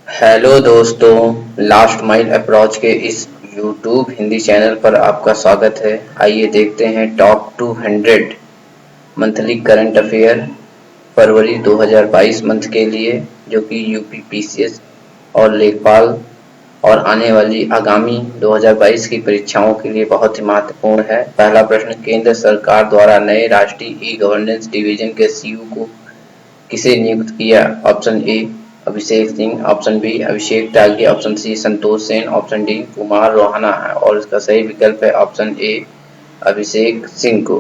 Hello दोस्तों, last mile approach के इस यूट्यूब हिंदी चैनल पर आपका स्वागत है। आइए देखते हैं टॉप 200 मंथली करंट अफेयर फरवरी 2022 मंथ के लिए, जो कि यूपी पीसीएस और लेखपाल और आने वाली आगामी 2022 की परीक्षाओं के लिए बहुत ही महत्वपूर्ण है। पहला प्रश्न, केंद्र सरकार द्वारा नए राष्ट्रीय ई गवर्नेंस डिवीजन के सीईओ को किसे नियुक्त किया? Option A Abhishek Singh, option B Abhishek Tyagi, option C Santosh Sen, option D Kumar Rohana है और इसका सही विकल्प है ऑप्शन ए अभिषेक सिंह को।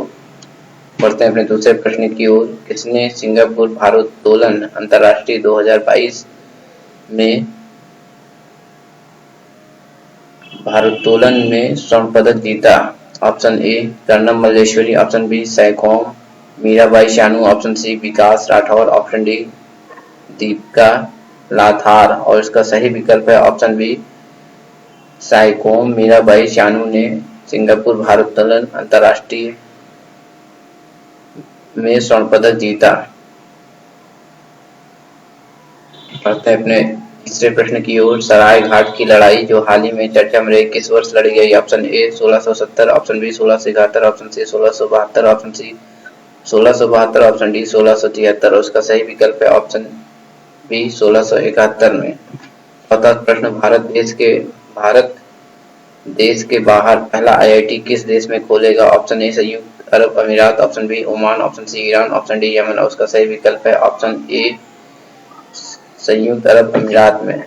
बढ़ते हैं अपने दूसरे प्रश्न की ओर। किसने सिंगापुर भारोत्तोलन अंतर्राष्ट्रीय 2022 में भारोत्तोलन में स्वर्ण पदक जीता? Option A Karnam Malleswari, option B Saikhom Mirabai Chanu, option C Vikas Rathore, option D Deepika Lathar और इसका सही विकल्प है ऑप्शन बी सैकोम मीराबाई चानू ने सिंगापुर भारोत्तोलन अंतर्राष्ट्रीय में स्वर्ण पदक जीता। बढ़ते हैं अपने तीसरे प्रश्न की ओर। सराय घाट की लड़ाई जो हाल ही में चर्चा में रही किस वर्ष लड़ी गई? Option A 1670, option B 1671, option C 1672, option C 1672, option D 1673 और उसका सही विकल्प है ऑप्शन बी 1671 में। चौथा प्रश्न, भारत देश के बाहर पहला आईआईटी किस देश में खोलेगा? ऑप्शन ए संयुक्त अरब अमीरात, option B Oman, option C Iran, option D यमन और उसका सही विकल्प है ऑप्शन ए संयुक्त अरब अमीरात में।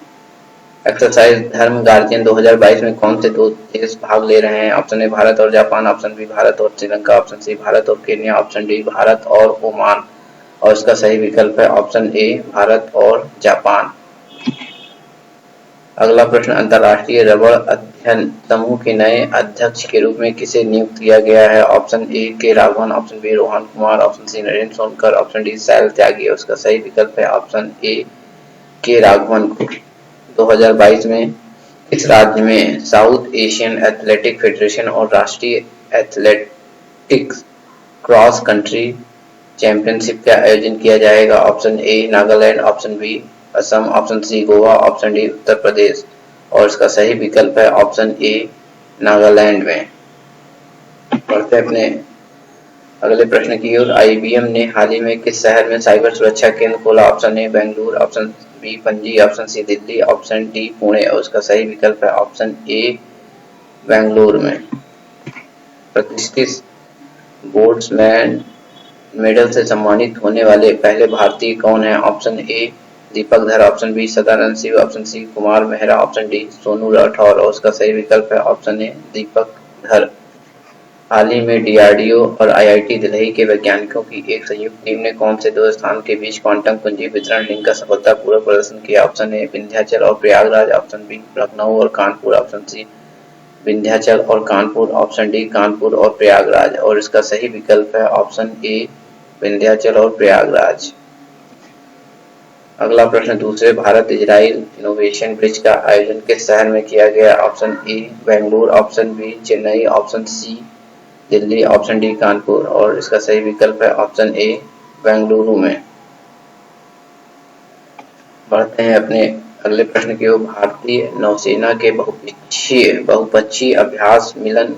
एक्सरसाइज धर्म गार्जियन 2022 में कौन से दो देश भाग ले रहे हैं? ऑप्शन ए भारत और जापान, ऑप्शन बी भारत और श्रीलंका, ऑप्शन सी भारत और केन्या, ऑप्शन डी भारत और ओमान और इसका सही विकल्प है ऑप्शन ए भारत और जापान। अगला प्रश्न, अंतर्राष्ट्रीय रबड़ अध्ययन समूह के नए अध्यक्ष के रूप में किसे नियुक्त किया गया है? Option A K Raghavan, option B Rohan Kumar, option C Narendra Sonkar, option D Sail Tyagi और उसका सही विकल्प है ऑप्शन ए के राघवन को। 2022 में इस राज्य में साउथ एशियन एथलेटिक फेडरेशन और राष्ट्रीय एथलेटिक्स क्रॉस कंट्री चैंपियनशिप का आयोजन किया जाएगा? Option A Nagaland, option B Assam, option C Goa, option D Uttar Pradesh और इसका सही विकल्प है ऑप्शन ए नागालैंड में। बढ़ते अपने अगले प्रश्न की ओर। आईबीएम ने हाल ही में किस शहर में साइबर सुरक्षा केंद्र खोला? Option A Bengaluru, option B Panaji, option C Delhi, option D Pune और उसका सही विकल्प है ऑप्शन ए बेंगलुरु में। प्रतिष्ठित बोट्समैन मेडल से सम्मानित होने वाले पहले भारतीय कौन हैं? Option A Deepak Dhar, option B Sadanand Singh, option C Kumar Mehra, option D Sonu Rathore और उसका सही विकल्प है ऑप्शन ए दीपक धर। हाल ही में डीआरडीओ और आईआईटी दिल्ली के वैज्ञानिकों की एक संयुक्त टीम ने कौन से दो स्थान के बीच क्वांटम कुंजी वितरण लिंक का सफलतापूर्वक प्रदर्शन किया? ऑप्शन ए विंध्याचल और प्रयागराज, ऑप्शन बी लखनऊ और कानपुर, ऑप्शन सी विंध्याचल और कानपुर, ऑप्शन डी कानपुर और प्रयागराज और इसका सही विकल्प है ऑप्शन ए विंध्याचल और प्रयागराज। अगला प्रश्न, दूसरे भारत इजराइल इनोवेशन ब्रिज का आयोजन किस शहर में किया गया? Option A Bengaluru, option B Chennai, option C Delhi, option D Kanpur और इसका सही विकल्प है ऑप्शन ए बेंगलुरु में। बढ़ते हैं अपने अगले प्रश्न की ओर। भारतीय नौसेना के बहुपक्षीय अभ्यास मिलन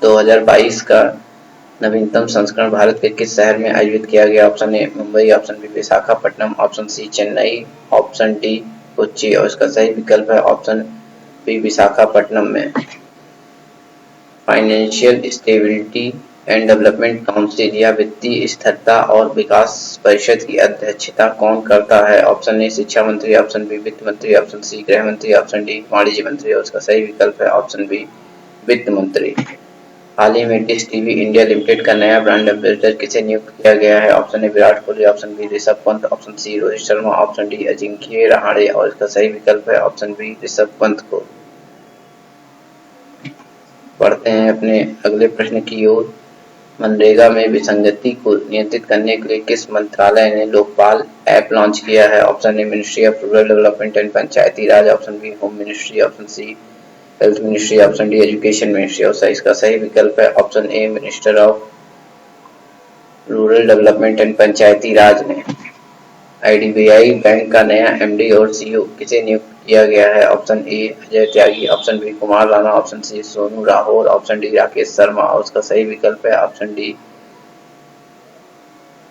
2022 का नवीनतम संस्करण भारत के किस शहर में आयोजित किया गया? Option A Mumbai, option B Visakhapatnam, option C Chennai, option D Kochi और इसका सही विकल्प है ऑप्शन बी विशाखापट्टनम में। Financial stability and development council या वित्तीय स्थिरता और विकास परिषद की अध्यक्षता कौन करता है? ऑप्शन ए शिक्षा मंत्री, ऑप्शन बी वित्त मंत्री, ऑप्शन सी गृह मंत्री, ऑप्शन डी वाणिज्य मंत्री और उसका सही विकल्प है ऑप्शन बी वित्त मंत्री। हाल ही में डिश टीवी इंडिया लिमिटेड का नया ब्रांड एम्बेसडर किसे नियुक्त किया गया है? Option A Virat Kohli, option B Rishabh Pant, option C Rohit Sharma, option D Ajinkya Rahane और इसका सही विकल्प है ऑप्शन बी ऋषभ पंत को। बढ़ते हैं अपने अगले प्रश्न की ओर। मनरेगा में विसंगति को नियंत्रित करने के लिए किस मंत्रालय ने लोकपाल ऐप लॉन्च किया है? Option A ministry of rural development and Panchayati Raj, option B home ministry, option C health ministry, option D education ministry और इसका सही विकल्प है option A minister of rural development and Panchayati Raj ने। IDBI बैंक का नया MD और CEO किसे नियुक्त किया गया है? Option A Ajay Tyagi, option B Kumar Rana, option C Sonu Rathore, option D Rakesh Sharma. और उसका सही विकल्प है ऑप्शन डी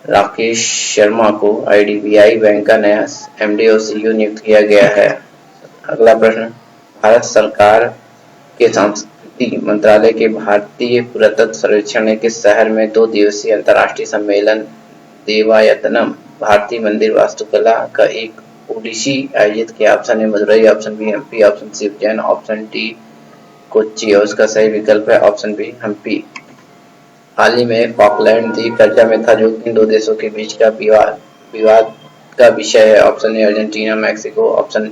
राकेश शर्मा को IDBI बैंक का नया MD और CEO नियुक्त किया गया है। अगला प्रश्न, भारत सरकार के संस्कृति मंत्रालय के भारतीय पुरातत्व सर्वेक्षण ने किस शहर में 2 दिवसीय अंतर्राष्ट्रीय सम्मेलन देवायतनम भारतीय मंदिर वास्तुकला का एक ओडिसी आयोजित किया? Option A Madurai, option B Hampi, option C Ujjain, option D Kochi. और उसका सही विकल्प है ऑप्शन बी हम्पी। हाल ही में फॉकलैंड द्वीप चर्चा में था, जो किन 2 देशों के बीच का विवाद का विषय है? Option A Argentina Mexico, option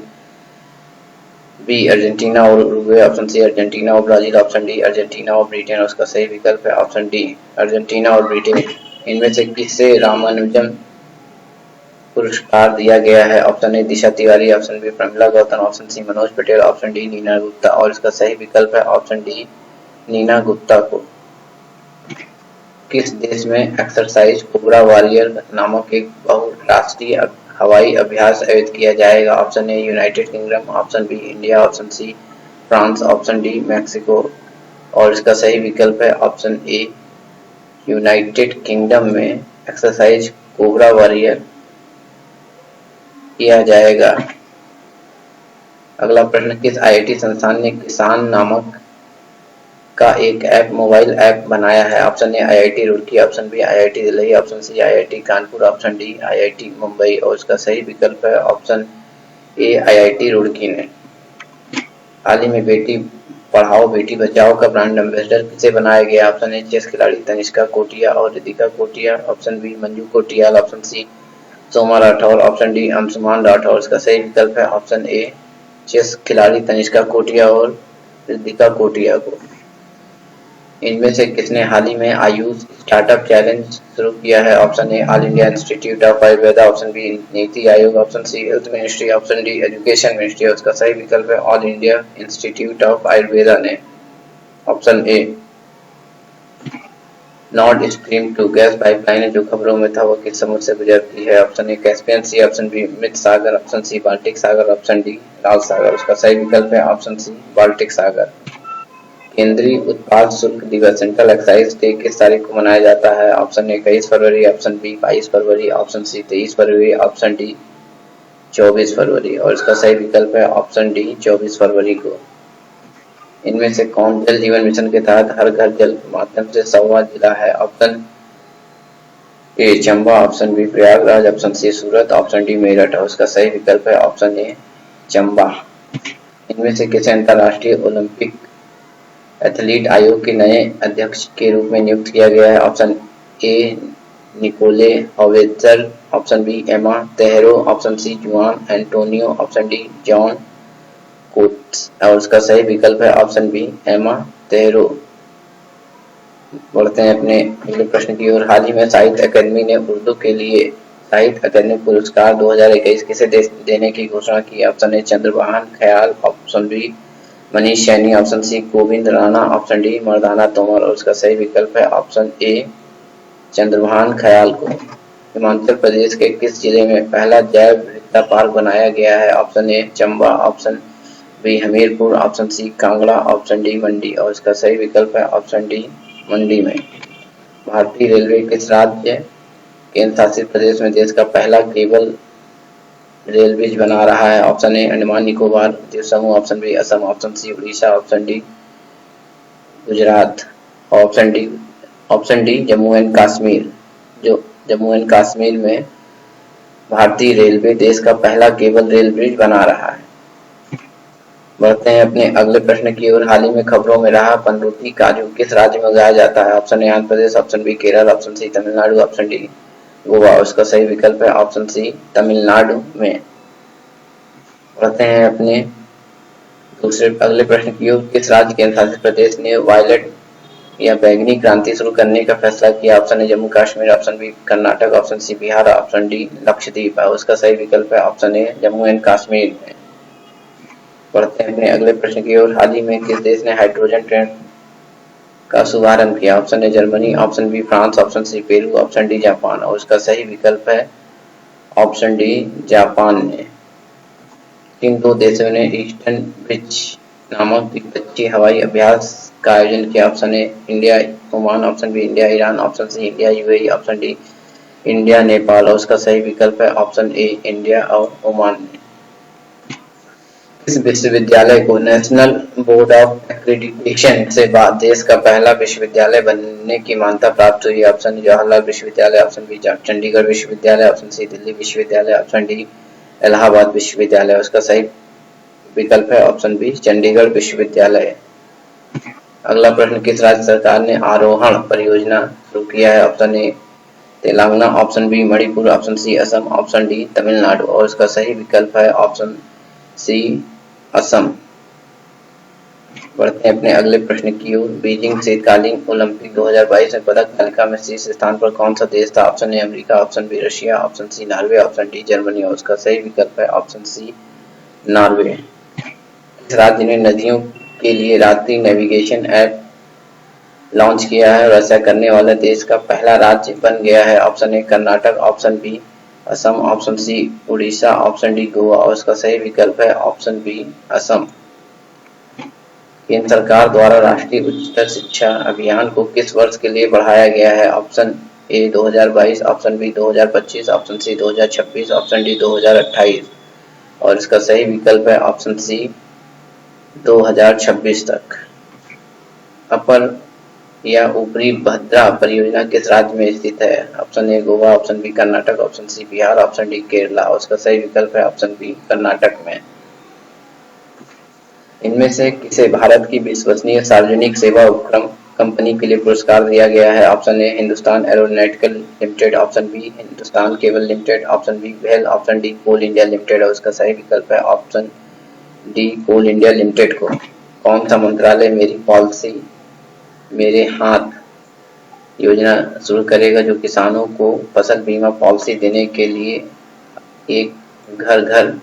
B Argentina और उरुग्वे, ऑप्शन सी अर्जेंटीना और ब्राजील, ऑप्शन डी अर्जेंटीना और ब्रिटेन। उसका सही विकल्प है ऑप्शन डी अर्जेंटीना और ब्रिटेन। इनमें से किसे रामानुजन पुरस्कार दिया गया है? Option A Disha Tiwari, option B Pramila Gautam, option C Manoj Patel, option D Neena Gupta. और इसका सही विकल्प है ऑप्शन डी नीना गुप्ता को। किस देश में एक्सरसाइज कोबरा वॉरियर नामक एक बहुराष्ट्रीय हवाई अभ्यास आयोजित किया जाएगा? Option A United Kingdom, option B India, option C France, option D Mexico. और इसका सही विकल्प है ऑप्शन ए यूनाइटेड किंगडम में एक्सरसाइज कोबरा वॉरियर किया जाएगा। अगला प्रश्न, किस IIT संस्थान ने किसान नामक का एक मोबाइल ऐप बनाया है? Option A IIT Roorkee, option B IIT Delhi, option C IIT Kanpur, option D IIT Mumbai. और इसका सही विकल्प है ऑप्शन ए IIT रुड़की ने। हाल ही में बेटी पढ़ाओ बेटी बचाओ का ब्रांड एम्बेसडर किसे बनाया गया? ऑप्शन ए चेस खिलाड़ी तनिष्का कोटिया और Ritika Kotia, option B Manju Kotiyal, option C Soma Rathore, option D Anshuman Rathore. इसका सही विकल्प है ऑप्शन ए चेस खिलाड़ी तनिष्का कोटिया और रितिका कोटिया को। इनमें से किसने हाल ही में आयुष स्टार्टअप चैलेंज शुरू किया है? Option A all India institute of Ayurveda, option B NITI Aayog, option C health ministry, option D education ministry. उसका सही विकल्प है all India institute of Ayurveda ने। Option A Nord Stream 2 gas pipeline जो खबरों में था वो किस समुद्र से गुजरती है? Option A Caspian sea, option B मृत सागर, ऑप्शन सी बाल्टिक सागर, ऑप्शन डी लाल सागर। उसका सही विकल्प है ऑप्शन सी बाल्टिक सागर। केंद्रीय उत्पाद शुल्क दिवस सेंट्रल एक्साइज डे किस तारीख को मनाया जाता है? ऑप्शन ए 21 फरवरी, ऑप्शन बी 22 फरवरी, ऑप्शन सी 23 फरवरी, ऑप्शन डी 24 फरवरी। और इसका सही विकल्प है ऑप्शन डी 24 फरवरी को। इनमें से कौन जल जीवन मिशन के तहत हर घर जल के माध्यम से 100वां जिला है? Option A Chamba, option B Prayagraj, option C Surat, option D Meerut. और उसका सही विकल्प है ऑप्शन ए चंबा। इनमें से किसे अंतर्राष्ट्रीय ओलंपिक एथलीट आयोग के नए अध्यक्ष के रूप में नियुक्त किया गया है? ऑप्शन ए निकोले हॉवेत्जर, option B Emma Terho, option C Juan Antonio, option D John Coates. और उसका सही विकल्प है ऑप्शन बी एमा तेहरो। बढ़ते हैं अपने अगले प्रश्न की ओर। हाल ही में साहित्य अकादमी ने उर्दू के लिए साहित्य अकादमी पुरस्कार 2021 किसे देने की घोषणा की? Option A Chandrabhan Khyal, option B Manish Saini, option C Govind Rana, option D Mardana Tomar. और उसका सही विकल्प है ऑप्शन ए चंद्रभान ख्याल को। हिमाचल प्रदेश के किस जिले में पहला जैव विविधता पार्क बनाया गया है? Option A Chamba, option B Hamirpur, option C Kangra, option D Mandi. और इसका सही विकल्प है ऑप्शन डी मंडी में। भारतीय रेलवे किस राज्य केंद्र शासित प्रदेश में देश का पहला केबल रेल ब्रिज बना रहा है? ऑप्शन ए अंडमान निकोबार द्वीप समूह, option B Assam, option C Orissa, option D Gujarat, option D Jammu and Kashmir. जो जम्मू एंड कश्मीर में भारतीय रेलवे देश का पहला केबल रेल ब्रिज बना रहा है। बढ़ते हैं अपने अगले प्रश्न की ओर। हाल ही में खबरों में रहा पनरूटी काजू किस राज्य में उगाया जाता है? Option A Andhra Pradesh, option B Kerala, option C Tamil Nadu, option D Goa. उसका सही विकल्प है ऑप्शन सी तमिलनाडु में। बढ़ते हैं अपने दूसरे अगले प्रश्न की ओर। किस राज्य केंद्र शासित प्रदेश ने वायलेट या बैंगनी क्रांति शुरू करने का फैसला किया? Option A Jammu Kashmir, option B Karnataka, option C Bihar, option D Lakshadweep. उसका सही विकल्प है option A Jammu and Kashmir में। बढ़ते हैं अपने अगले प्रश्न की ओर। हाल ही में किस देश ने हाइड्रोजन ट्रेन का शुभारंभ किया? Option A Germany, option B France, option C Peru, option D Japan. और उसका सही विकल्प है ऑप्शन डी जापान ने। किन दो देशों ने ईस्टर्न ब्रिज नामक द्विपक्षीय हवाई अभ्यास का आयोजन किया? Option A India Oman, option B India Iran, option C India UAE, option D India Nepal. और उसका सही विकल्प है ऑप्शन ए इंडिया और ओमान ने। इस विश्वविद्यालय को नेशनल बोर्ड ऑफ एक्रेडिटेशन से बाद देश का पहला विश्वविद्यालय बनने की मान्यता प्राप्त हुई? ऑप्शन जवाहरलाल विश्वविद्यालय, ऑप्शन बी चंडीगढ़ विश्वविद्यालय, ऑप्शन सी दिल्ली विश्वविद्यालय, ऑप्शन डी इलाहाबाद विश्वविद्यालय। उसका सही विकल्प है ऑप्शन बी चंडीगढ़ विश्वविद्यालय। अगला प्रश्न, किस राज्य सरकार ने आरोहण परियोजना शुरू किया है? Option A Telangana, option B Manipur, option C Assam, option D Tamil Nadu. और इसका सही विकल्प है ऑप्शन सी असम। बढ़ते हैं अपने अगले प्रश्न की ओर। बीजिंग शीतकालीन ओलंपिक 2022 में पदक तालिका में शीर्ष स्थान पर कौन सा देश था? Option A America, option B Russia, option C Norway, option D Germany. और उसका सही विकल्प है ऑप्शन सी नॉर्वे। इस राज्य ने नदियों के लिए रात्रि नेविगेशन ऐप लॉन्च किया है और ऐसा करने वाला देश का पहला राज्य बन गया है? Option A Karnataka, option B Assam, option C Orissa, option D Goa. और इसका सही विकल्प है ऑप्शन बी असम। केंद्र सरकार द्वारा राष्ट्रीय उच्चतर शिक्षा अभियान को किस वर्ष के लिए बढ़ाया गया है? Option A 2022, option B 2025, option C 2026, option D 2028। और इसका सही विकल्प है ऑप्शन सी 2026 तक। अपर या ऊपरी भद्रा परियोजना किस राज्य में स्थित है? Option A Goa, option B Karnataka, option C Bihar, option D Kerala. और उसका सही विकल्प है ऑप्शन बी कर्नाटक में। इनमें से किसे भारत की विश्वसनीय सार्वजनिक सेवा उपक्रम कंपनी के लिए पुरस्कार दिया गया है? Option A Hindustan Aeronautical Limited, option B Hindustan Cable Limited, option B वेल, option D Coal India Limited. और उसका सही विकल्प है option D Coal India Limited को। कौन सा मंत्रालय मेरी पॉलिसी मेरे हाथ योजना शुरू करेगा, जो किसानों को फसल बीमा पॉलिसी देने के लिए एक घर घर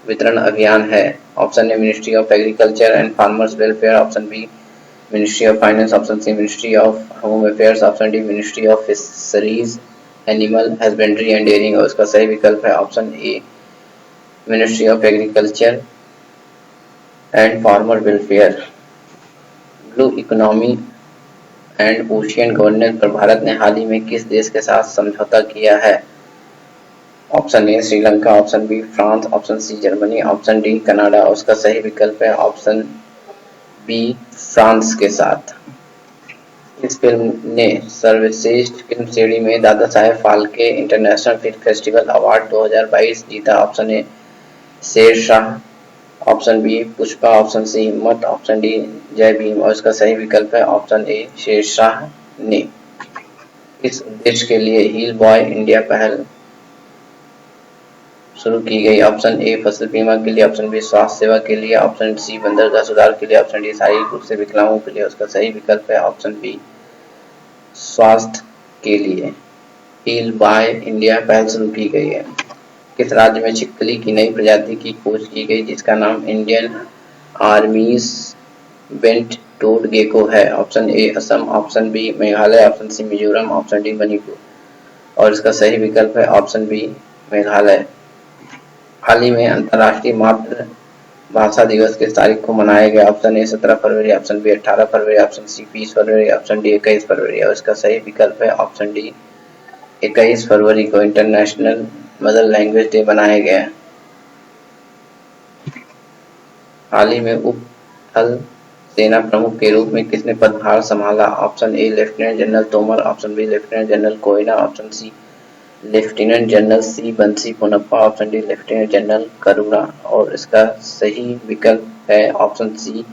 वितरण अभियान है? Option A ministry of agriculture and farmers welfare, option B ministry of finance, option C ministry of home affairs, option D ministry of fisheries animal husbandry and dairying. और उसका सही विकल्प है option A ministry of agriculture and farmer welfare. Blue economy and ocean governance पर भारत ने हाल ही में किस देश के साथ समझौता किया है? Option A Sri Lanka, option B France, option C Germany, option D Canada. उसका सही विकल्प है ऑप्शन बी फ्रांस के साथ। इस फिल्म ने सर्वश्रेष्ठ फिल्म श्रेणी में Dada Saheb Phalke international film festival award 2022 जीता? Option A Shershaah, option B Pushpa, option C Himmat, option D जय भीम। और इसका सही विकल्प है ऑप्शन ए शेरशाह ने। इस उद्देश्य के लिए हील बॉय इंडिया पहल शुरू की गई? ऑप्शन ए फसल बीमा के लिए, ऑप्शन बी स्वास्थ्य सेवा के लिए, ऑप्शन सी बंदरगाह सुधार के लिए, ऑप्शन डी शारीरिक रूप से विकलांगों के लिए। उसका सही विकल्प है ऑप्शन बी स्वास्थ्य के लिए हील बॉय इंडिया पहल शुरू की गई है। किस राज्य में छिपकली की नई प्रजाति की खोज की गई, जिसका नाम Indian Army's bent toed gecko है? Option A Assam, option B Meghalaya, option C Mizoram, option D Manipur. और इसका सही विकल्प है ऑप्शन बी मेघालय। हाल ही में अंतर्राष्ट्रीय मातृभाषा दिवस किस तारीख को मनाया गया? ऑप्शन ए 17 फरवरी, ऑप्शन बी 18 फरवरी, ऑप्शन सी 20 फरवरी, ऑप्शन डी 21 फरवरी। और इसका सही विकल्प है ऑप्शन डी 21 फरवरी को इंटरनेशनल मदर लैंग्वेज डे मनाया गया। हाल ही में उप थल सेना प्रमुख के रूप में किसने पदभार संभाला? Option A lieutenant general Tomar, option B lieutenant general Koyna, option C lieutenant general C Bansi Ponnappa, option D lieutenant general Karuna. और इसका सही विकल्प है option C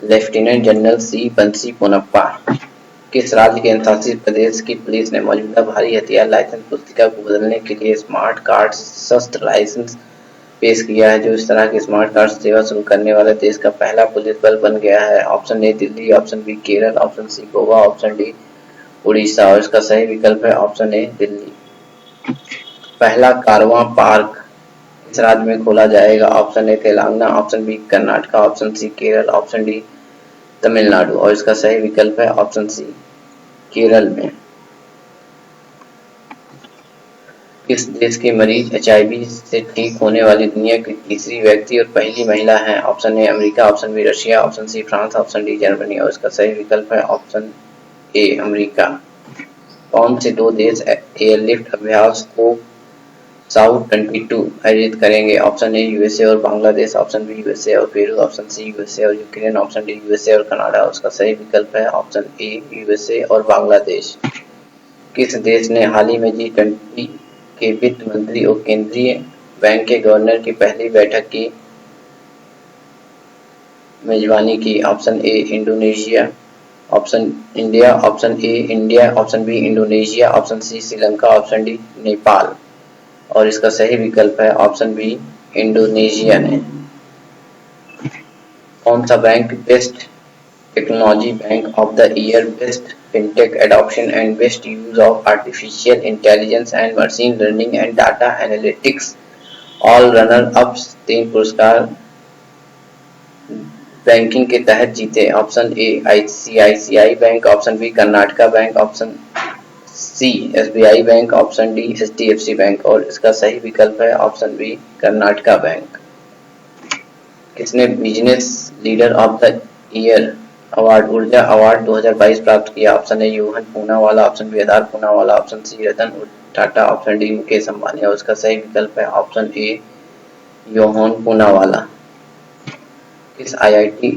lieutenant general C Bansi Ponnappa. किस राज्य के शासित प्रदेश की पुलिस ने मौजूदा भारी हथियार लाइसेंस पुस्तिका को बदलने के लिए स्मार्ट कार्ड शस्त्र लाइसेंस पेश किया है, जो इस तरह के स्मार्ट कार्ड सेवा शुरू करने वाले देश का पहला पुलिस बल बन गया है? Option A Delhi, option B Kerala, option C Goa, option D Orissa. और इसका सही विकल्प है ऑप्शन ए दिल्ली। पहला कारवां पार्क इस राज्य में खोला जाएगा? Option A Telangana, option B Karnataka, option C Kerala, option D Tamil Nadu. और इसका सही विकल्प है ऑप्शन सी केरल में। किस देश के मरीज HIV से ठीक होने वाली दुनिया की तीसरी व्यक्ति और पहली महिला हैं? Option A America, option B Russia, option C France, option D Germany. और इसका सही विकल्प है ऑप्शन ए अमेरिका। कौन से दो देश एयरलिफ्ट अभ्यास को साउथ 22 आयोजित करेंगे? ऑप्शन ए यूएसए और बांग्लादेश, ऑप्शन बी यूएसए और पेरू, ऑप्शन सी यूएसए और यूक्रेन, ऑप्शन डी यूएसए और कनाडा। उसका सही विकल्प है ऑप्शन ए यूएसए और बांग्लादेश। किस देश ने हाल ही में G20 के वित्त मंत्री और केंद्रीय बैंक के गवर्नर की पहली बैठक की मेजबानी की? Option A Indonesia, option India, option A India, option B Indonesia, option C Sri Lanka, option D Nepal. और इसका सही विकल्प है ऑप्शन बी इंडोनेशिया ने। कौन सा bank best technology bank of the year, best fintech adoption and best use of artificial intelligence and machine learning and data analytics all runner ups 3 पुरस्कार banking के तहत जीते? Option A ICICI bank, option B Karnataka bank, option C SBI bank, option D HDFC bank. और इसका सही विकल्प है option B Karnataka bank. किसने business leader of the year award ऊर्जा अवार्ड 2022 प्राप्त किया? Option A Yohan Poonawalla, option B Adar Poonawalla, option C Ratan Tata, option D Mukesh Ambani. और उसका सही विकल्प है ऑप्शन ए योहन पूनावाला। किस IIT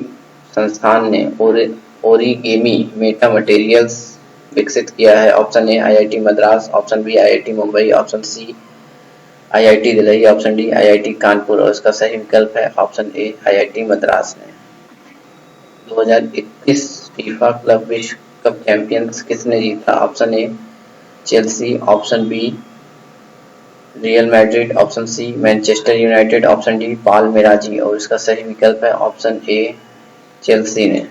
संस्थान ने ओरिगेमी मेटा मटेरियल्स विकसित किया है? Option A IIT Madras, option B IIT Mumbai, option C IIT Delhi, option D IIT Kanpur. और इसका सही विकल्प है ऑप्शन ए IIT मद्रास ने। 2021 फीफा क्लब विश्व कप चैंपियंस किसने जीता? Option A Chelsea, option B Real Madrid, option C Manchester United, option D Palmeiras. और इसका सही विकल्प है ऑप्शन ए चेल्सी ने।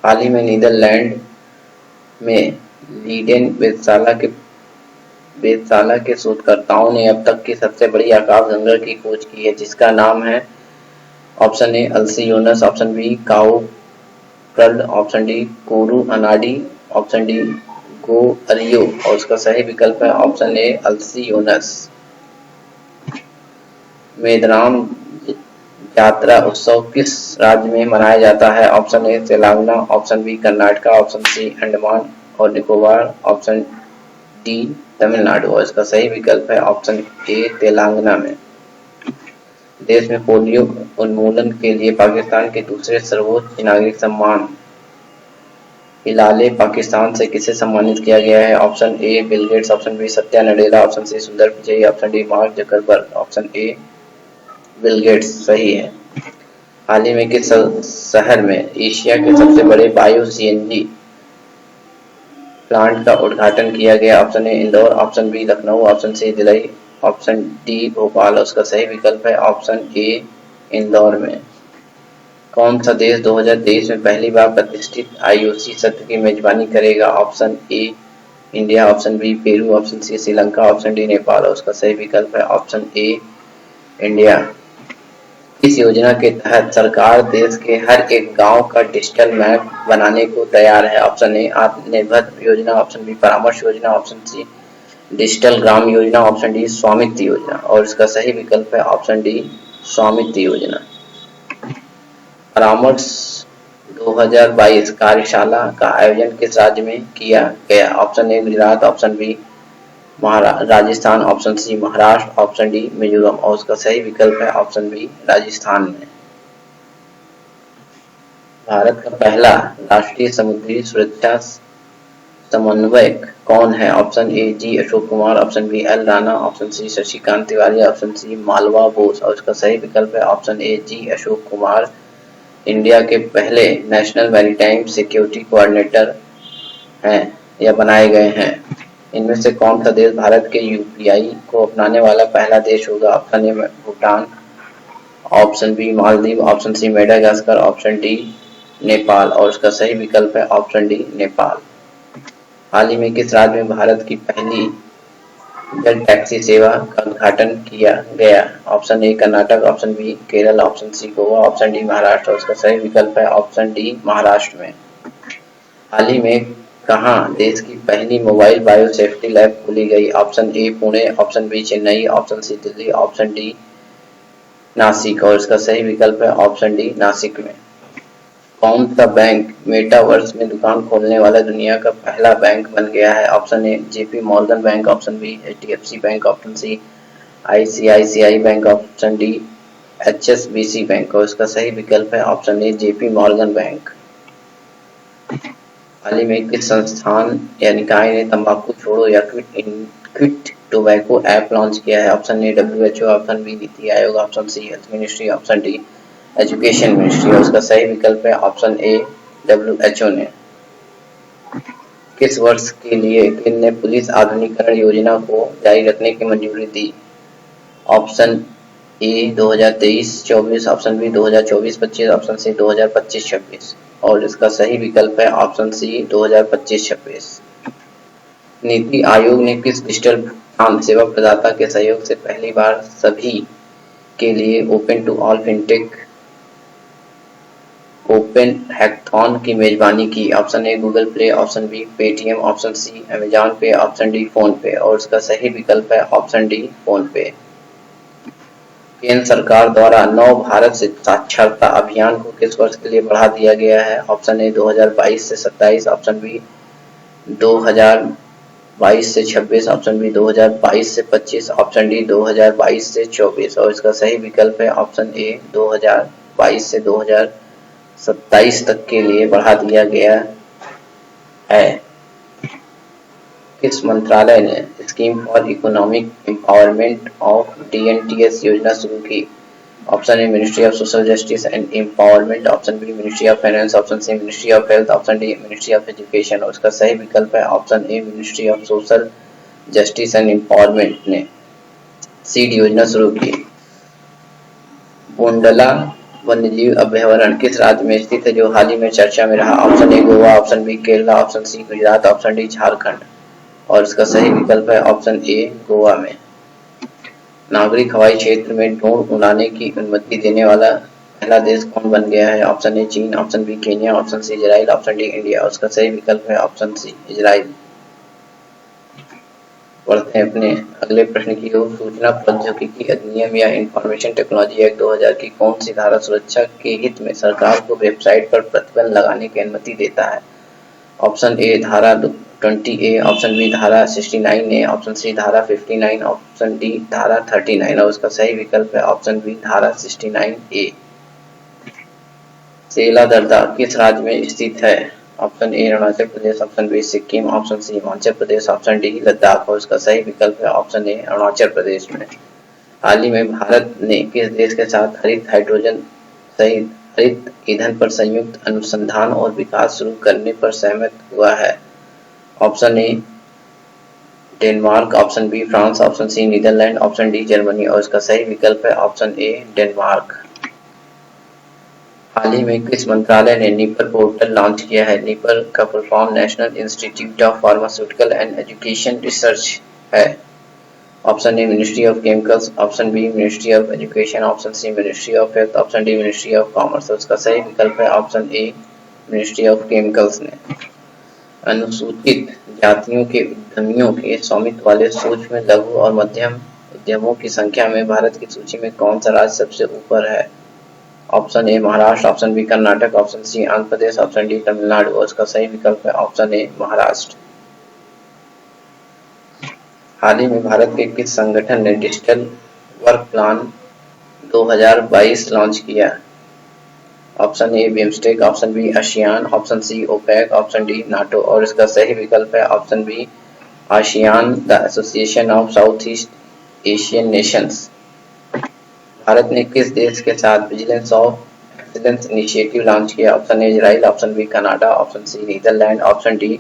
हाल ही में नीदरलैंड में लीडेन वेधशाला के शोधकर्ताओं ने अब तक की सबसे बड़ी आकाशगंगा की खोज की है, जिसका नाम है? Option A Alcyoneus, option B काउप्रल, ऑप्शन डी कोरू अनाडी, ऑप्शन डी गो अरियो। और उसका सही विकल्प है ऑप्शन ए अल्सियोनस। मेदराम यात्रा उत्सव किस राज्य में मनाया जाता है? Option A Telangana, option B Karnataka, option C Andaman और निकोबार, ऑप्शन डी तमिलनाडु। और इसका सही विकल्प है ऑप्शन ए तेलंगाना में। देश में पोलियो उन्मूलन के लिए पाकिस्तान के दूसरे सर्वोच्च नागरिक सम्मान हिलाले पाकिस्तान से किसे सम्मानित किया गया है? Option A Bill Gates, option B Satya Nadella, option C Sundar Pichai, option D Mark Zuckerberg. Option A Bill Gates सही है। हाल ही में किस शहर में एशिया के सबसे बड़े बायो CNG प्लांट का उद्घाटन किया गया? Option A Indore, option B Lucknow, option C Delhi, option D Bhopal. उसका सही विकल्प है ऑप्शन ए इंदौर में। कौन सा देश 2023 में पहली बार प्रतिष्ठित IOC सत्र की मेजबानी करेगा? Option A India, option B Peru, option C Sri Lanka, option D Nepal. और उसका सही विकल्प है ऑप्शन ए इंडिया। इस योजना के तहत सरकार देश के हर एक गांव का डिजिटल मैप बनाने को तैयार है? ऑप्शन ए आत्मनिर्भर योजना, ऑप्शन बी परामर्श योजना, option C digital Gram Yojana, option D स्वामित्व योजना। और इसका सही विकल्प है ऑप्शन डी स्वामित्व योजना। परामर्श 2022 कार्यशाला का आयोजन किस राज्य में किया गया? Option A Gujarat, option B Rajasthan, option C Maharashtra, option D Mizoram. और उसका सही विकल्प है ऑप्शन बी राजस्थान में। भारत का पहला राष्ट्रीय समुद्री सुरक्षा समन्वयक कौन है? Option A G Ashok Kumar, option B L Rana, option C Shashikant Tiwari, option C Malwa Bose. और उसका सही विकल्प है option A G Ashok Kumar. India के पहले नेशनल मैरीटाइम सिक्योरिटी कोऑर्डिनेटर हैं या बनाए गए हैं। इनमें से कौन सा देश भारत के UPI को अपनाने वाला पहला देश होगा? Option A Bhutan, option B Maldives, option C Madagascar, option D Nepal. और उसका सही विकल्प है ऑप्शन डी नेपाल। हाल ही में किस राज्य में भारत की पहली जल टैक्सी सेवा का उद्घाटन किया गया? Option A Karnataka, option B Kerala, option C Goa, option D Maharashtra. उसका सही विकल्प है ऑप्शन डी महाराष्ट्र में। हाल ही में कहाँ देश की पहली मोबाइल बायो सेफ्टी लैब खोली गई? Option A Pune, option B Chennai, option C Delhi, option D Nashik. और इसका सही विकल्प है ऑप्शन डी नासिक में। कौन सा बैंक मेटावर्स में दुकान खोलने वाला दुनिया का पहला बैंक बन गया है? Option A JP Morgan bank, option B HDFC bank, option C ICICI bank, option D HSBC bank. और इसका सही विकल्प है option A JP Morgan bank. हाल ही में किस संस्थान या निकाय ने तंबाकू छोड़ो या क्विट टोबैको ऐप लॉन्च किया है? Option A WHO, option B NITI Aayog, option C health ministry, option D education ministry. और उसका सही विकल्प है ऑप्शन ए डब्ल्यूएचओ ने। किस वर्ष के लिए केंद्र ने पुलिस आधुनिकीकरण योजना को जारी रखने की मंजूरी दी? Option A 2023-24, option B 2024-25, option C 2025-26। और इसका सही विकल्प है ऑप्शन सी 2025-26। नीति आयोग ने किस डिजिटल भुगतान सेवा प्रदाता के सहयोग से पहली बार सभी के लिए open to all fintech open hackathon की मेजबानी की? Option A Google Play, option B Paytm, option C Amazon Pay, option D PhonePe. और इसका सही विकल्प है ऑप्शन डी फोन पे। केंद्र सरकार द्वारा नव भारत साक्षरता अभियान को किस वर्ष के लिए बढ़ा दिया गया है? ऑप्शन ए 2022 से 27, ऑप्शन बी 2022 से 26, ऑप्शन बी 2022 से 25, ऑप्शन डी 2022 से 24। और इसका सही विकल्प है ऑप्शन ए 2022 से 2027 तक के लिए बढ़ा दिया गया है। किस मंत्रालय ने scheme for economic empowerment of DNTs योजना शुरू की? Option A ministry of social justice and empowerment, option B ministry of finance, option C ministry of health, option D ministry of education. और उसका सही विकल्प है option A ministry of social justice and empowerment ने SEED योजना शुरू की। बोंडला वन्यजीव अभयारण्य किस राज्य में स्थित है जो हाल ही में चर्चा में रहा? Option A Goa, option B Kerala, option C Gujarat, option D Jharkhand. और इसका सही विकल्प है ऑप्शन ए गोवा में। नागरिक हवाई क्षेत्र में ड्रोन उड़ाने की अनुमति देने वाला पहला देश कौन बन गया है? ऑप्शन ए चीन, option B Kenya, option C Israel, option D India. और उसका सही विकल्प है ऑप्शन सी इजराइल। बढ़ते हैं अपने अगले प्रश्न की ओर। सूचना प्रौद्योगिकी अधिनियम या इंफॉर्मेशन टेक्नोलॉजी एक्ट 2000 की कौन सी धारा सुरक्षा के हित में सरकार को वेबसाइट पर प्रतिबंध लगाने की अनुमति देता है? ऑप्शन ए धारा 20A, ऑप्शन बी धारा 69A, ऑप्शन सी धारा 59, ऑप्शन डी धारा 39। और उसका सही विकल्प है ऑप्शन बी धारा 69A। सेला दर्रा किस राज्य में स्थित है? Option A Arunachal Pradesh, option B Sikkim, option C Himachal Pradesh, option D Ladakh. और उसका सही विकल्प है ऑप्शन ए अरुणाचल प्रदेश में। हाल ही में भारत ने किस देश के साथ हरित हाइड्रोजन सहित हरित ईंधन पर संयुक्त अनुसंधान और विकास शुरू करने पर सहमत हुआ है? Option A Denmark, option B France, option C Netherlands, option D Germany. और इसका सही विकल्प है ऑप्शन ए डेनमार्क। हाल ही में किस मंत्रालय ने निपर पोर्टल लॉन्च किया है? निपर का full form national institute of pharmaceutical and education research है। Option A ministry of chemicals, option B ministry of education, option C ministry of health, option D ministry of commerce. उसका सही विकल्प है option A ministry of chemicals ने। अनुसूचित जातियों के उद्यमियों के स्वामित्व वाले सूक्ष्म, लघु और मध्यम उद्यमों की संख्या में भारत की सूची में कौन सा राज्य सबसे ऊपर है? Option A Maharashtra, option B Karnataka, option C Andhra Pradesh, option D Tamil Nadu. और उसका सही विकल्प है ऑप्शन ए महाराष्ट्र। हाल ही में भारत के किस संगठन ने डिजिटल वर्क प्लान 2022 लॉन्च किया? Option A BIMSTEC, option B ASEAN, option C OPEC, option D NATO. और इसका सही विकल्प है option B ASEAN, the association of south east Asian nations. Bharat ने किस देश के साथ vigilance of excellence initiative launch किया? Option A Israel, option B Canada, option C Netherlands, option D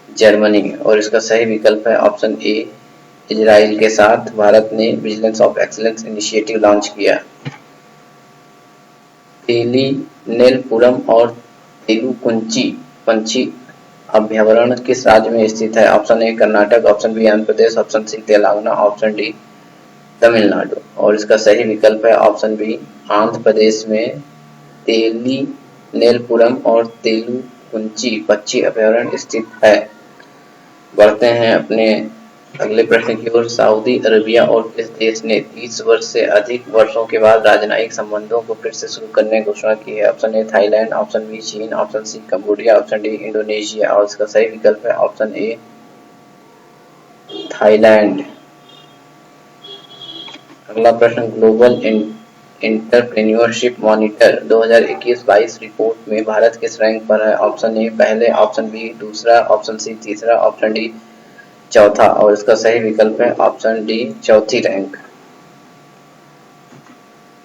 Germany. और इसका सही विकल्प है ऑप्शन ए इजराइल के साथ भारत ने vigilance of excellence initiative launch किया। तेलिनेलपुरम और तेलुकुंची पंछी अभयारण्य किस राज्य में स्थित है? Option A Karnataka, option B Andhra Pradesh, option C Telangana, option D Tamil Nadu. और इसका सही विकल्प है ऑप्शन बी आंध्र प्रदेश में तेलिनेलपुरम और कुंची पक्षी अभयारण्य स्थित है। बढ़ते हैं अपने अगले प्रश्न की ओर। सऊदी अरबिया और किस देश ने 30 वर्ष से अधिक वर्षों के बाद राजनयिक संबंधों को फिर से शुरू करने की घोषणा की है? Option A Thailand, option B चीन, option C Cambodia, option D Indonesia. और इसका सही विकल्प है ऑप्शन ए थाईलैंड। अगला प्रश्न, ग्लोबल एंटरप्रेन्योरशिप मॉनिटर 2021-22 रिपोर्ट में भारत किस रैंक पर है? ऑप्शन ए पहले, ऑप्शन बी दूसरा, ऑप्शन सी तीसरा, ऑप्शन डी चौथा। और इसका सही विकल्प है ऑप्शन डी चौथी रैंक।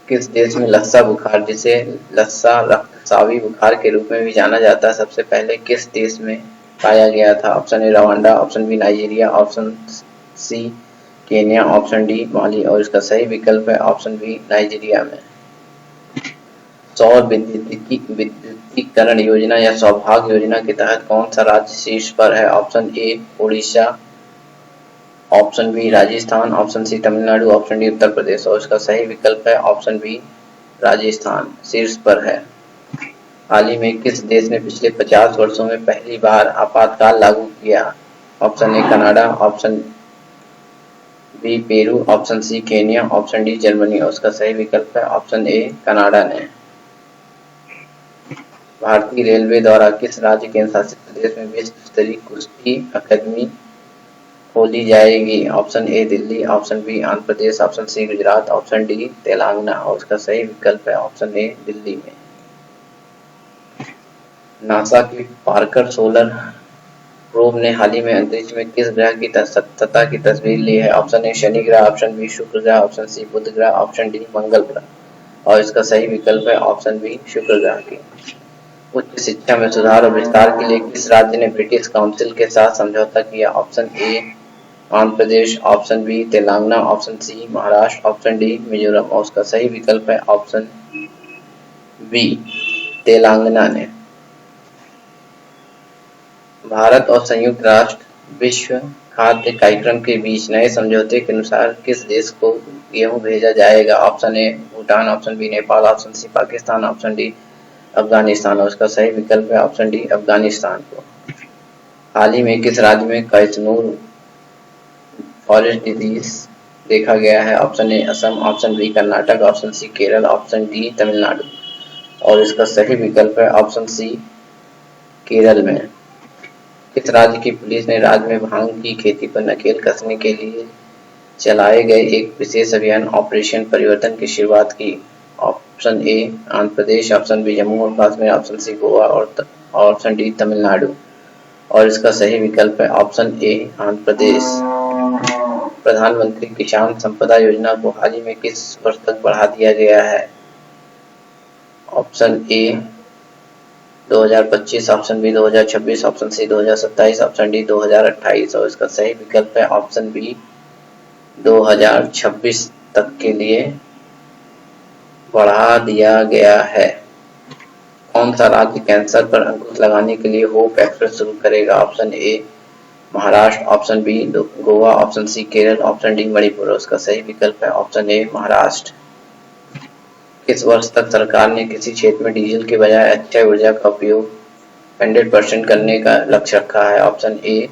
किस देश में लस्सा बुखार, जिसे लस्सा रक्तस्रावी बुखार के रूप में भी जाना जाता है, सबसे पहले किस देश में पाया गया था? Option A Rwanda, option B Nigeria, option C Kenya, option D Mali. और इसका सही विकल्प है ऑप्शन बी नाइजीरिया में। सौर विद्युतीकरण योजना या सौभाग्य योजना के तहत कौन सा राज्य शीर्ष पर है? Option A Orissa, option B Rajasthan, option C Tamil Nadu, option D Uttar Pradesh. और इसका सही विकल्प है ऑप्शन बी राजस्थान शीर्ष पर है। हाल ही में किस देश ने पिछले 50 वर्षों में पहली बार आपातकाल लागू किया? Option A Canada, option B Peru, option C Kenya, option D Germany. और उसका सही विकल्प है ऑप्शन ए कनाडा ने। भारतीय रेलवे द्वारा किस राज्य केंद्र शासित प्रदेश में विश्व स्तरीय कुश्ती अकादमी खोली जाएगी? Option A Delhi, option B Andhra Pradesh, option C Gujarat, option D Telangana. और उसका सही विकल्प है ऑप्शन ए दिल्ली में। नासा की पार्कर सोलर प्रोब ने हाल ही में अंतरिक्ष में किस ग्रह की सतह की तस्वीर ली है? ऑप्शन ए शनि ग्रह, ऑप्शन बी शुक्र ग्रह, ऑप्शन सी बुध ग्रह, ऑप्शन डी मंगल ग्रह। और इसका सही विकल्प है ऑप्शन बी शुक्र ग्रह की। उच्च शिक्षा में सुधार और विस्तार के लिए किस राज्य ने ब्रिटिश काउंसिल के साथ समझौता किया? Option A Andhra Pradesh, option B Telangana, option C Maharashtra, option D Mizoram. और उसका सही विकल्प है ऑप्शन बी तेलंगाना ने। भारत और संयुक्त राष्ट्र विश्व खाद्य कार्यक्रम के बीच नए समझौते के अनुसार किस देश को गेहूं भेजा जाएगा? Option A Bhutan, option B Nepal, option C Pakistan, option D Afghanistan. और उसका सही विकल्प है ऑप्शन डी अफगानिस्तान को। हाल ही में किस राज्य में कैचनूर फॉरेस्ट डिजीज देखा गया है? Option A Assam, option B Karnataka, option C Kerala, option D Tamil Nadu. और इसका सही विकल्प है ऑप्शन सी केरल में। किस राज्य की पुलिस ने राज्य में भांग की खेती पर नकेल कसने के लिए चलाए गए एक विशेष अभियान ऑपरेशन परिवर्तन की शुरुआत की? Option A Andhra Pradesh, option B Jammu और कश्मीर, ऑप्शन सी गोवा और ऑप्शन डी तमिलनाडु। और इसका सही विकल्प है ऑप्शन ए आंध्र प्रदेश। प्रधानमंत्री किसान संपदा योजना को हाल ही में किस वर्ष तक बढ़ा दिया गया है? Option A 2025, option B 2026, option C 2027, option D 2028। और इसका सही विकल्प है ऑप्शन बी 2026 तक के लिए बढ़ा दिया गया है। कौन सा राज्य कैंसर पर अंकुश लगाने के लिए होप एक्सप्रेस शुरू करेगा? Option A Maharashtra, option B Goa, option C Kerala, option D Manipur. उसका सही विकल्प है ऑप्शन ए महाराष्ट्र। किस वर्ष तक सरकार ने किसी क्षेत्र में डीजल के बजाय अक्षय ऊर्जा का उपयोग 100% करने का लक्ष्य रखा है? Option A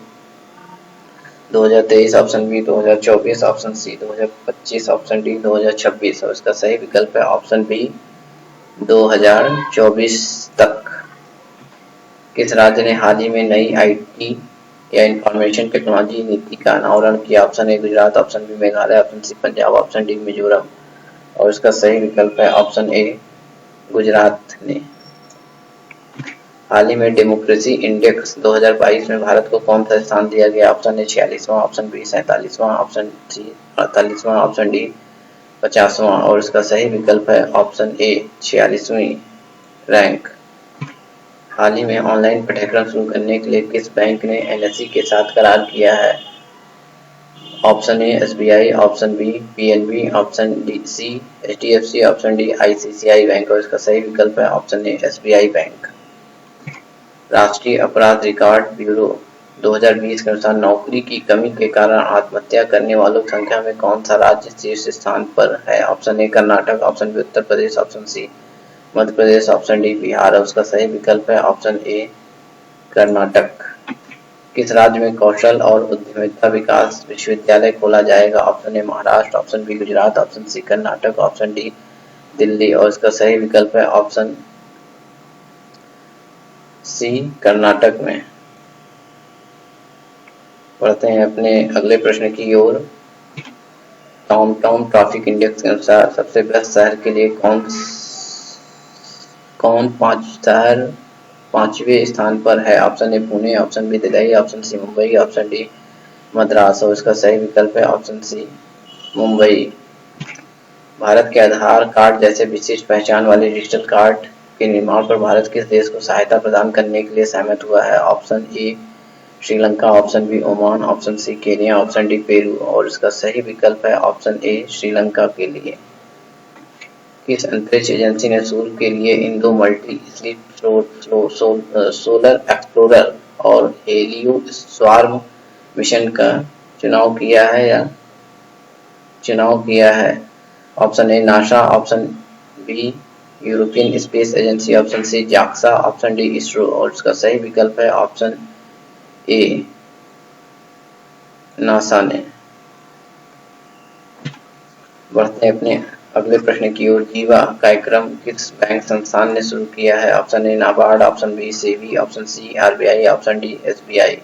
2023, option B 2024, option C 2025, option D 2026। और इसका सही विकल्प है ऑप्शन बी 2024 तक। किस राज्य ने हाल ही में नई आईटी या इंफॉर्मेशन टेक्नोलॉजी नीति का अनावरण किया? Option A Gujarat, option B Meghalaya, option C Punjab, option D Mizoram. और इसका सही विकल्प है ऑप्शन ए गुजरात ने। हाल ही में डेमोक्रेसी इंडेक्स 2022 में भारत को कौन सा स्थान दिया गया? ऑप्शन ए 46वां, ऑप्शन बी 47वां, ऑप्शन सी 48वां, ऑप्शन डी 50वां। और इसका सही विकल्प है ऑप्शन ए 46वीं रैंक। हाल ही में ऑनलाइन पाठ्यक्रम शुरू करने के लिए किस बैंक ने एनएसई के साथ करार किया है? Option A SBI, option B PNB, option D C HDFC, option D ICICI bank. और इसका सही विकल्प है ऑप्शन ए एसबीआई बैंक। राष्ट्रीय अपराध रिकॉर्ड ब्यूरो 2020 के अनुसार नौकरी की कमी के कारण आत्महत्या करने वालों की संख्या में कौन सा राज्य शीर्ष स्थान पर है? Option A Karnataka, option B Uttar Pradesh, option C Madhya Pradesh, option D Bihar. उसका सही विकल्प है ऑप्शन ए कर्नाटक। किस राज्य में कौशल और उद्यमिता विकास विश्वविद्यालय खोला जाएगा? Option A Maharashtra, option B Gujarat, option C Karnataka, option D Delhi. और इसका सही विकल्प है ऑप्शन सी कर्नाटक में। बढ़ते हैं अपने अगले प्रश्न की ओर। टॉम ट्रैफिक इंडेक्स के अनुसार सबसे व्यस्त शहर के लिए कौन 5वें स्थान पर है? Option A Pune, option B Delhi, option C Mumbai, option D Madras. और इसका सही विकल्प है ऑप्शन सी मुंबई। भारत के आधार कार्ड जैसे विशिष्ट पहचान वाले डिजिटल कार्ड के निर्माण पर भारत किस देश को सहायता प्रदान करने के लिए सहमत हुआ है? Option A Sri Lanka, option B Oman, option C Kenya, option D Peru. और इसका सही विकल्प है ऑप्शन ए श्रीलंका के लिए। किस अंतरिक्ष एजेंसी ने सूर्य के लिए Indo multi slit solar explorer और हेलियो स्वार्म मिशन का चुनाव किया है? Option A NASA, option B European space agency, option C JAXA, option D ISRO. और इसका सही विकल्प है ऑप्शन ए नासा ने। बढ़ते हैं अपने अगले प्रश्न की ओर। जीवा कार्यक्रम किस बैंक संस्थान ने शुरू किया है? Option A NABARD, option B SEBI, option C RBI, option D SBI.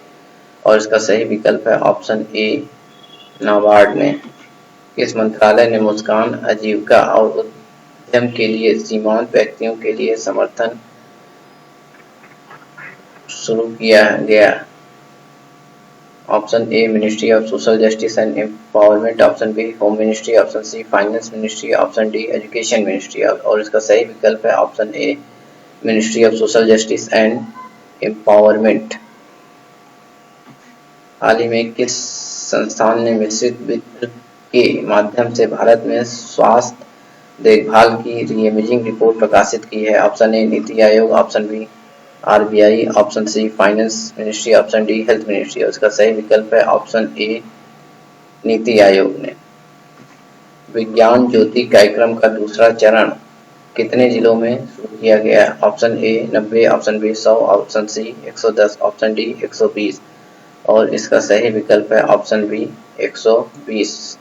और इसका सही विकल्प है ऑप्शन ए नाबार्ड ने। किस मंत्रालय ने मुस्कान आजीविका और उद्यम के लिए सीमांत व्यक्तियों के लिए समर्थन शुरू किया गया? Option A ministry of social justice and empowerment, option B home ministry, option C finance ministry, option D education ministry. और इसका सही विकल्प है option A ministry of social justice and empowerment. हाल ही में किस संस्थान ने मिश्रित वित्त के माध्यम से भारत में स्वास्थ्य देखभाल की रीइमेजिंग रिपोर्ट प्रकाशित की है? Option A NITI Aayog, option B RBI, option C finance ministry, option D health ministry. उसका सही विकल्प है ऑप्शन ए नीति आयोग ने। विज्ञान ज्योति कार्यक्रम का दूसरा चरण कितने जिलों में शुरू किया गया? Option A 90, option B 100, option C 110, option D 120। और इसका सही विकल्प है ऑप्शन बी 120।